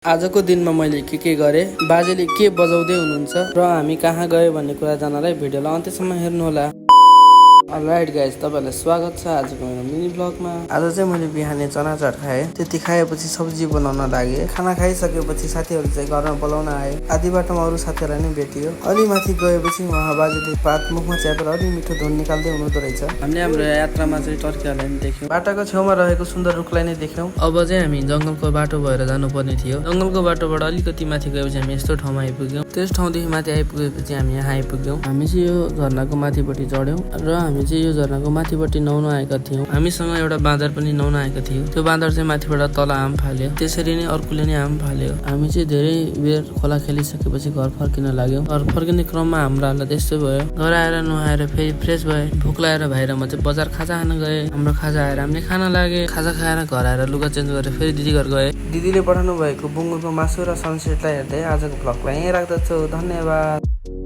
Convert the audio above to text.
आजको दिनमा मैले के गरे, बाजेले के बजाउँदै हुनुहुन्छ र हामी कहाँ गयो भन्ने कुरा जानलाई भिडियोलाई अन्त्यसम्म हेर्नुहोला। अलराइट गाइज, तपाईहरुलाई स्वागत छ आजको मेरो मिनी ब्लगमा। आज चाहिँ मैले बिहानै चना चाट खाएँ। त्यति खाएपछि सब्जी बनाउन लागे। खाना खाइसकेपछि साथीहरु चाहिँ घरमा बोलाउन आए। आधी बाटोमा अरु साथीहरुलाई नै भेटियो। अलि माथि गएपछि उहाँ बाजेले पात मुखमा च्यापेर अलि मिठो धुन निकाल्दै हुनुहुँदो रहेछ। हामीले हाम्रो यात्रामा चाहिँ टर्कीहरूलाई नि देख्यौं। बाटाको छेउमा रहेको सुन्दर रुखलाई नै देख्यौं। अब चाहिँ हामी जंगलको बाटो भएर जानुपर्ने थियो। जंगलको बाटोबाट अलिकति माथि गएपछि हामी यस्तो ठाउँमा आइपुग्यौं। त्यस ठाउँदेखि माथि आइपुगेपछि हामी यहाँ आइपुग्यौं। हामी चाहिँ यो झरनाको माथिपट्टि चढ्यौं र हामी चाहिँ यो झरनाको माथिपट्टि नुहाउन आएका थियौं। हामीसँग एउटा बाँदर पनि नुहाउन आएको थियो। त्यो बाँदर चाहिँ माथिबाट तल आम फाल्यो। त्यसरी नै अर्कोले नै आम फाल्यो। हामी चाहिँ धेरै बेर खोला खेलिसकेपछि घर फर्किन लाग्यौं। घर फर्किने क्रममा हाम्रो हालत त्यस्तो भयो। घर आएर नुहाएर फेरि फ्रेस भए। भोक लागेर भाइर म चाहिँ बजार खाजा खान गए। हाम्रो खाजा आएर हामीले खाना लागे। खाजा खाएर घर आएर लुगा चेन्ज गरेर फेरि दिदी घर गए। दिदीले पठाउनु भएको बुङ्गुरको मासु र सनसेटलाई हेर्दै आजको भ्लगलाई यहीँ राख्दछु। धन्यवाद।